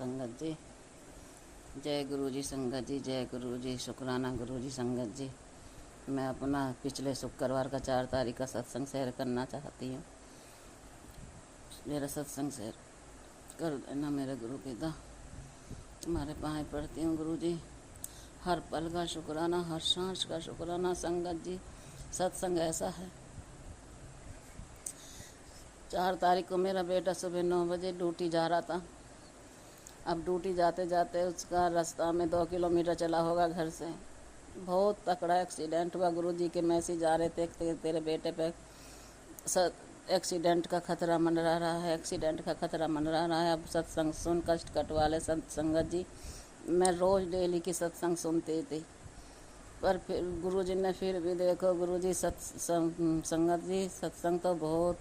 संगत जी। जय गुरु जी संगत जी, जय गुरु जी, शुक्राना गुरु जी संगत जी। मैं अपना पिछले शुक्रवार का 4 तारीख का सत्संग शेयर करना चाहती हूँ। मेरा सत्संग शेयर कर देना मेरे गुरु पिता। तुम्हारे पाँव पड़ती हूँ गुरु जी। हर पल का शुक्राना, हर सांस का शुक्राना संगत जी। सत्संग ऐसा है, 4 तारीख को मेरा बेटा सुबह 9 बजे ड्यूटी जा रहा था। अब ड्यूटी जाते जाते उसका रास्ता में 2 किलोमीटर चला होगा घर से, बहुत तकड़ा एक्सीडेंट हुआ। गुरुजी के मैसेज आ रहे थे तेरे बेटे पे एक्सीडेंट का खतरा मंडरा रहा है, एक्सीडेंट का खतरा मंडरा रहा है। अब सत्संग सुन कष्ट कटवा ले संगत जी। मैं रोज़ डेली की सत्संग सुनती थी, पर फिर गुरुजी ने फिर भी देखो गुरुजी संगत जी, सत्संग तो बहुत,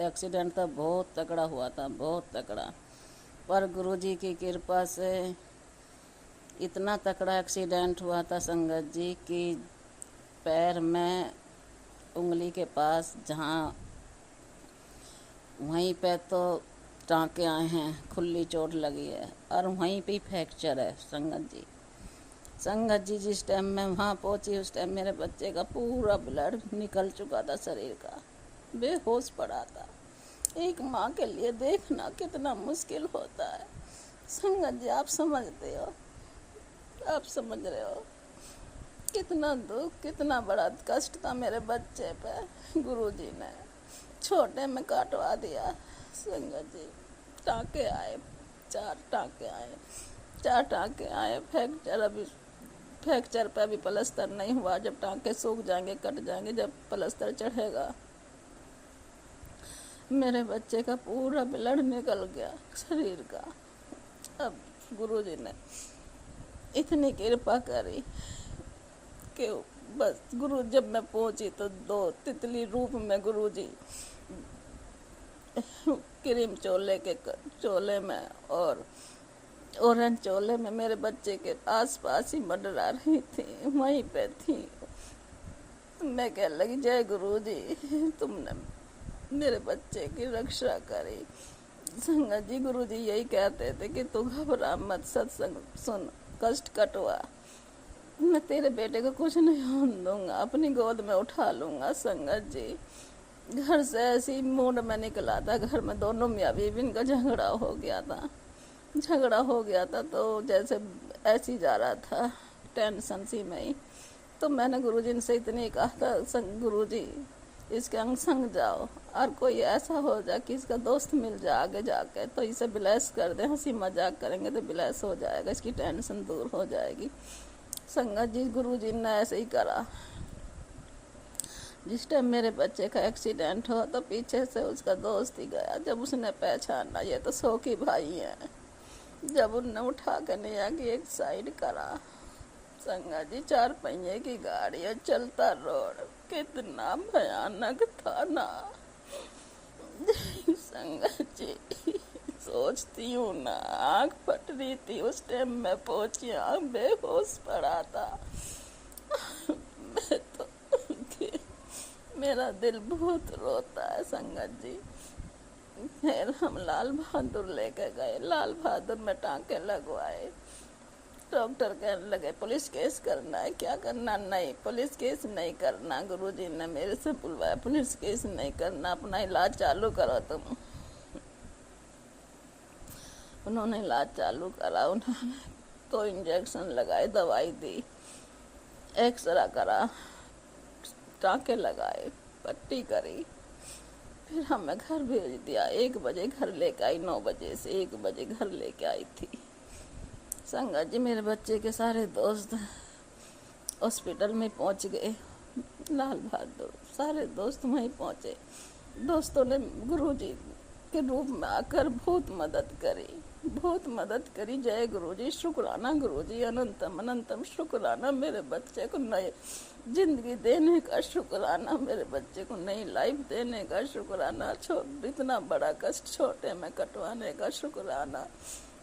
एक्सीडेंट तो बहुत तकड़ा हुआ था, बहुत तकड़ा। पर गुरुजी की कृपा से इतना तकड़ा एक्सीडेंट हुआ था संगत जी कि पैर में उंगली के पास, जहाँ वहीं पे तो टाँके आए हैं, खुली चोट लगी है, और वहीं पे फ्रैक्चर है संगत जी। संगत जी जिस टाइम मैं वहाँ पहुँची उस टाइम मेरे बच्चे का पूरा ब्लड निकल चुका था शरीर का, बेहोश पड़ा था। एक माँ के लिए देखना कितना मुश्किल होता है संगत जी। आप समझते हो, आप समझ रहे हो कितना दुख, कितना बड़ा कष्ट था मेरे बच्चे पे। गुरुजी ने छोटे में काटवा दिया संगत जी। टाँके आए, 4 टाँके आए, 4 टाँके आए। फ्रैक्चर पे अभी प्लास्टर नहीं हुआ। जब टाँके सूख जाएंगे, कट जाएंगे, जब प्लास्टर चढ़ेगा। मेरे बच्चे का पूरा ब्लड निकल गया शरीर का। अब गुरुजी ने इतनी कृपा करी कि बस गुरु, जब मैं पहुंची तो 2 तितली रूप में गुरुजी क्रीम चोले में और ऑरेंज चोले में मेरे बच्चे के आसपास ही मंडरा रही थी, वहीं पे थी। मैं कहने लगी, जय गुरु जी, तुमने मेरे बच्चे की रक्षा करी। संगत जी गुरु जी यही कहते थे कि तू घबरा मत, सत्संग सुन, कष्ट कटवा, मैं तेरे बेटे को कुछ नहीं होने दूंगा, अपनी गोद में उठा लूंगा। संगत जी घर से ऐसी मूड में निकला था, घर में दोनों मियाँ बीवी का झगड़ा हो गया था, तो जैसे ऐसे ही जा रहा था टेंशन सी में ही। तो मैंने गुरुजी से इतनी कहा था, गुरुजी इसके अंग संग जाओ, और कोई ऐसा हो जाए कि इसका दोस्त मिल जाए आगे जाके तो इसे ब्लेस कर दे, हंसी मजाक करेंगे तो ब्लेस हो जाएगा, इसकी टेंशन दूर हो जाएगी। संगत जी गुरुजी ने ऐसे ही करा। जिस टाइम मेरे बच्चे का एक्सीडेंट हो तो पीछे से उसका दोस्त ही गया। जब उसने पहचाना ये तो शौकी भाई हैं, जब उनने उठा कर नहीं कि एक साइड करा, संगत जी 4 पहिए की गाड़ी है, चलता रोड, कितना भयानक था ना संगत जी। सोचती हूँ ना, आँख फट रही थी उस टाइम। मैं पहुंची, आँख बेहोश पड़ा था। मैं तो मेरा दिल बहुत रोता है संगत जी। फिर हम लाल बहादुर लेके गए, लाल बहादुर में टाँके लगवाए। डॉक्टर कहने लगे पुलिस केस करना है, क्या करना? नहीं, पुलिस केस नहीं करना। गुरुजी ने मेरे से बुलवाया, पुलिस केस नहीं करना, अपना इलाज चालू करो तुम। उन्होंने इलाज चालू करा, उन्होंने तो इंजेक्शन लगाए, दवाई दी, एक्सरा करा, टाँके लगाए, पट्टी करी, फिर हमें घर भेज दिया। 1 बजे घर लेके आई, 9 बजे से 1 बजे घर लेके आई थी। संगत जी मेरे बच्चे के सारे दोस्त हॉस्पिटल में पहुंच गए, लाल बहादुर सारे दोस्त वहीं पहुंचे। दोस्तों ने गुरुजी के रूप में आकर बहुत मदद करी। जय गुरुजी, शुक्राना गुरुजी, अनंतम अनंतम शुक्राना। मेरे बच्चे को नए जिंदगी देने का शुक्राना, मेरे बच्चे को नई लाइफ देने का शुक्राना, इतना बड़ा कष्ट छोटे में कटवाने का शुक्राना,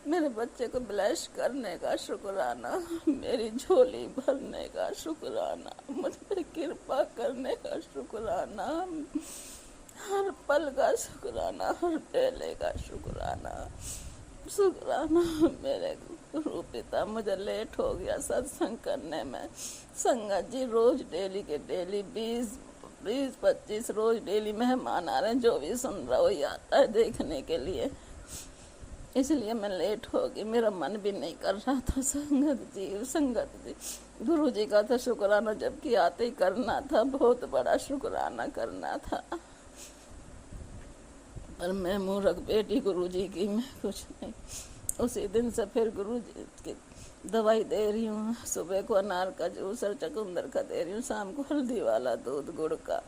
मेरे बच्चे को ब्लेस करने का शुक्राना, मेरी झोली भरने का शुक्राना, मुझ पर कृपा करने का शुक्राना, हर पल का शुक्राना, हर पहले का शुक्राना। शुक्राना मेरे गुरु पिता, मुझे लेट हो गया सत्संग करने में। संगत जी रोज डेली के डेली 20-25 रोज डेली मेहमान आ रहे हैं, जो भी सुन रहा हो ही आता है देखने के लिए, इसलिए मैं लेट हो गई। मेरा मन भी नहीं कर रहा था। संगत जी गुरु जी का तो शुक्राना जबकि आते ही करना था, बहुत बड़ा शुक्राना करना था, पर मैं मूर्ख बेटी गुरु जी की, मैं कुछ नहीं। उसी दिन से फिर गुरु जी की दवाई दे रही हूँ। सुबह को अनार का जूस और चकुंदर का दे रही हूँ, शाम को हल्दी वाला दूध गुड़ का।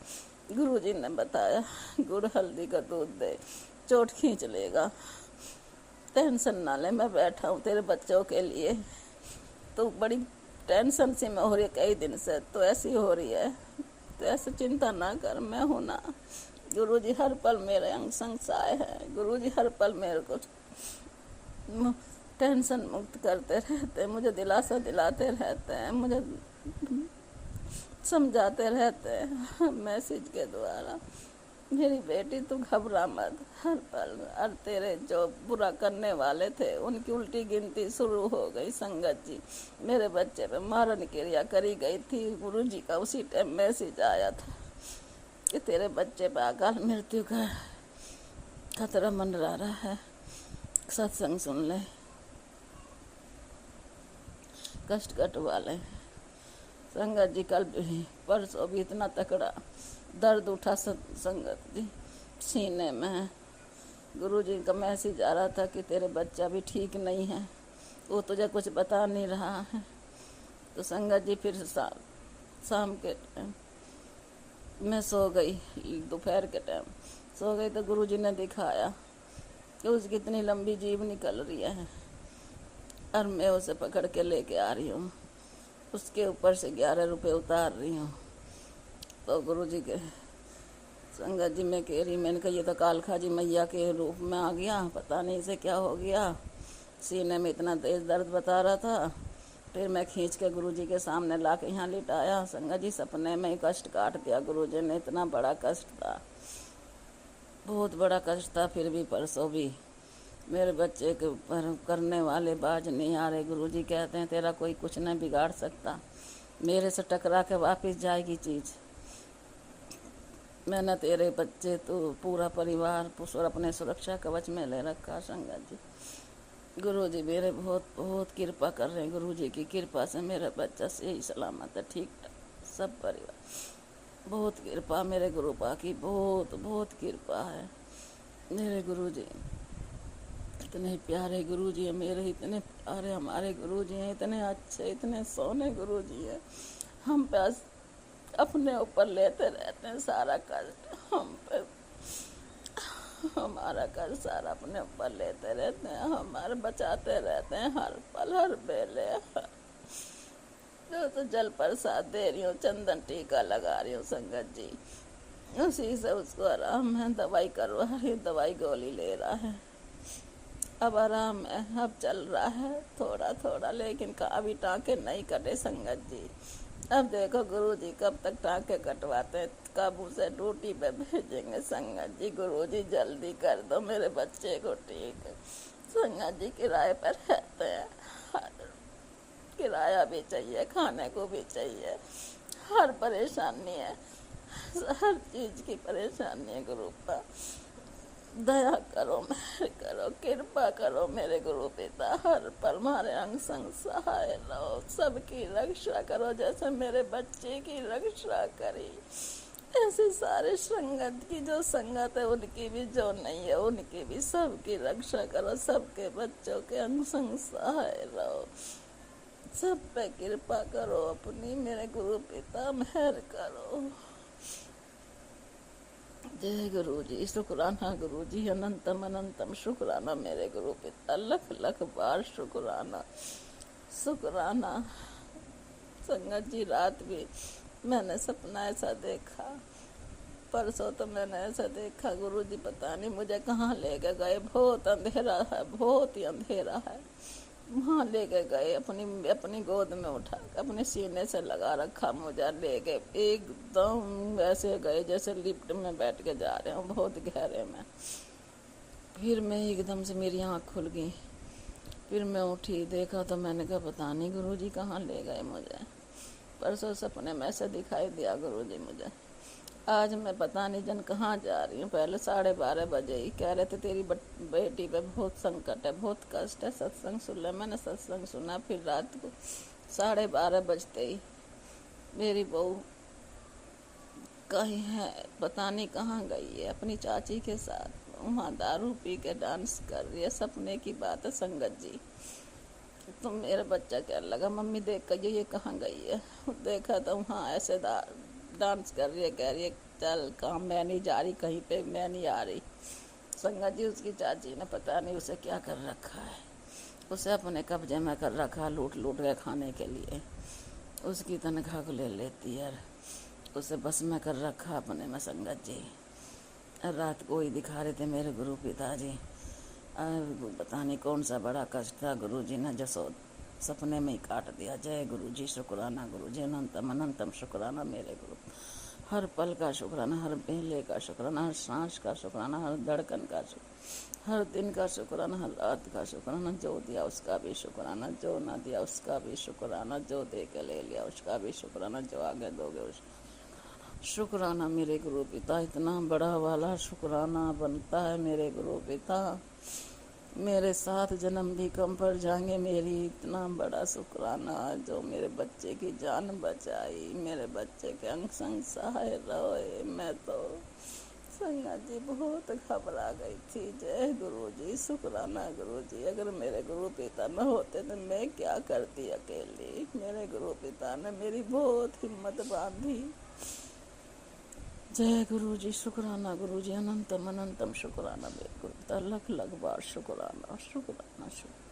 गुरु जी ने बताया गुड़ हल्दी का दूध दे, चोट खींच लेगा, टेंशन ना ले, मैं बैठा हूँ तेरे बच्चों के लिए। तो बड़ी टेंशन सी में हो रही है कई दिन से, तो ऐसी हो रही है, तो ऐसे चिंता ना कर, मैं हूँ ना। गुरु जी हर पल मेरे अंग संग सहाय है। गुरु जी हर पल मेरे को टेंशन मुक्त करते रहते हैं, मुझे दिलासा दिलाते रहते हैं, मुझे समझाते रहते हैं मैसेज के द्वारा। मेरी बेटी तू घबरा मत, हर पल। और तेरे जो बुरा करने वाले थे उनकी उल्टी गिनती शुरू हो गई। संगत जी मेरे बच्चे पे मारन क्रिया करी गई थी। गुरु जी का उसी टाइम मैसेज आया था कि तेरे बच्चे पे अकाल मृत्यु का खतरा मंडरा रहा है, सत्संग सुन ले, कष्ट कटवा ले। संगत जी कल भी परसों भी इतना तकड़ा दर्द उठा संगत जी सीने में। गुरु जी का मैसेज आ रहा था कि तेरे बच्चा भी ठीक नहीं है, वो तुझे कुछ बता नहीं रहा है। तो संगत जी फिर शाम के टाइम मैं सो गई, दोपहर के टाइम सो गई, तो गुरु जी ने दिखाया कि उसकी इतनी लंबी जीभ निकल रही है और मैं उसे पकड़ के लेके आ रही हूँ, उसके ऊपर से 11 रुपये उतार रही हूँ। तो गुरु जी के संगत जी में कह रही, मैंने कहा ये तो कालखा जी मैया के रूप में आ गया, पता नहीं इसे क्या हो गया, सीने में इतना तेज दर्द बता रहा था। फिर मैं खींच के गुरु जी के सामने ला के यहाँ लिटाया। संगत जी सपने में ही कष्ट काट दिया गुरु जी ने, इतना बड़ा कष्ट था, बहुत बड़ा कष्ट था। फिर भी परसों भी मेरे बच्चे के ऊपर करने वाले बाज नहीं आ रहे। गुरु जी कहते हैं तेरा कोई कुछ नहीं बिगाड़ सकता, मेरे से टकरा के वापस जाएगी चीज़। मैंने तेरे बच्चे तो पूरा परिवार और अपने सुरक्षा कवच में ले रखा। संगत जी गुरु जी मेरे बहुत बहुत कृपा कर रहे हैं। गुरु जी की कृपा से मेरा बच्चा सही सलामत है, ठीक ठाक, सब परिवार, बहुत कृपा मेरे गुरु पा की, बहुत बहुत कृपा है। मेरे गुरु जी इतने प्यारे गुरु जी हैं मेरे, इतने प्यारे हमारे गुरु जी हैं, इतने अच्छे, इतने सोने गुरु जी हैं। हम पे अपने ऊपर लेते रहते हैं सारा कष्ट, हम पे हमारा कष्ट सारा अपने ऊपर लेते रहते हैं, हमारे बचाते रहते हैं हर पल हर बेले। जो तो जल प्रसाद दे रही हूँ, चंदन टीका लगा रही हूँ संगत जी, उसी से उसको आराम है। दवाई करवा रही हूँ, दवाई गोली ले रहा है, अब आराम है, अब चल रहा है थोड़ा थोड़ा, लेकिन अभी टाँके नहीं कटे संगत जी। अब देखो गुरु जी कब तक टाँके कटवाते हैं, कब उसे ड्यूटी पे भेजेंगे। संगत जी गुरु जी जल्दी कर दो मेरे बच्चे को ठीक। संगत जी किराए पर रहते हैं, किराया भी चाहिए, खाने को भी चाहिए, हर परेशानी है, हर चीज़ की परेशानी है। गुरु पर दया करो, मेहर करो, कृपा करो मेरे गुरु पिता, हर पल हमारे अंग संग सहाय रहो, सबकी रक्षा करो, जैसे मेरे बच्चे की रक्षा करी, ऐसे सारे संगत की जो संगत है उनकी भी, जो नहीं है उनकी भी, सबकी रक्षा करो, सबके बच्चों के अंग संग सहाय रहो, सब पे कृपा करो अपनी मेरे गुरु पिता, मेहर करो। जय गुरु जी, शुक्राना गुरु जी, अनंतम अनंतम शुक्राना मेरे गुरु पिता, लख लख बार शुक्राना शुक्राना। संगत जी रात भी मैंने सपना ऐसा देखा, परसों तो मैंने ऐसा देखा, गुरु जी पता नहीं मुझे कहाँ लेके गए, बहुत अंधेरा है, बहुत ही अंधेरा है, वहाँ लेके गए, अपनी गोद में उठा के अपने सीने से लगा रखा, मुझे ले गए एकदम ऐसे गए जैसे लिफ्ट में बैठ के जा रहे हैं बहुत गहरे में, फिर मैं एकदम से मेरी आँख खुल गई। फिर मैं उठी, देखा तो मैंने कहा पता नहीं गुरुजी कहाँ ले गए मुझे। परसों सपने में ऐसे दिखाई दिया गुरुजी मुझे। आज मैं पता नहीं जन कहाँ जा रही हूँ। पहले 12:30 बजे ही कह रहे थे तेरी बेटी पे बहुत संकट है, बहुत कष्ट है, सत्संग सुन ले। मैंने सत्संग सुना। फिर रात को 12:30 बजते ही मेरी बहू कहीं है, पता नहीं कहाँ गई है, अपनी चाची के साथ वहाँ दारू पी के डांस कर रही है। सपने की बात है संगत जी। तो मेरा बच्चा क्या लगा, मम्मी देख कर ये कहाँ गई है। देखा तो वहाँ ऐसे डांस कर रही है। कह रही है चल काम, मैं नहीं जा रही कहीं पे, मैं नहीं आ रही। संगत जी उसकी चाची ने पता नहीं उसे क्या कर रखा है, उसे अपने कब्जे में कर रखा, लूट लूट के खाने के लिए। उसकी तनख्वाह को ले लेती है, उसे बस में कर रखा अपने में संगत जी। रात को ही दिखा रहे थे मेरे गुरु पिताजी। पता नहीं कौन सा बड़ा कष्ट था, गुरु जी ने जसो सपने में ही काट दिया। जय गुरु जी, शुक्राना गुरु जी, अनंतम अनंतम शुक्राना मेरे गुरु। हर पल का शुक्राना, हर बेले का शुक्राना, हर सांस का शुक्राना, हर धड़कन का शुक्राना, हर दिन का शुक्राना, हर रात का शुक्राना। जो दिया उसका भी शुक्राना, जो ना दिया उसका भी शुक्राना, जो दे के ले लिया उसका भी शुक्राना, जो आगे दोगे उसका शुक्राना मेरे गुरु पिता। इतना बड़ा वाला शुक्राना बनता है मेरे गुरु पिता। मेरे 7 जन्म भी कम पड़ जाएंगे मेरी इतना बड़ा शुक्राना, जो मेरे बच्चे की जान बचाई, मेरे बच्चे के अंग संग सहाय रहे। मैं तो संगत जी बहुत घबरा गई थी। जय गुरु जी, शुक्राना गुरु जी। अगर मेरे गुरु पिता न होते तो मैं क्या करती अकेली। मेरे गुरु पिता ने मेरी बहुत हिम्मत बांधी। जय गुरु जी, शुक्राना गुरु जी, अनंतम अनंतम शुक्राना मेरे गुरु पिता। लख लख बार शुक्राना शुक्राना शुक्राना।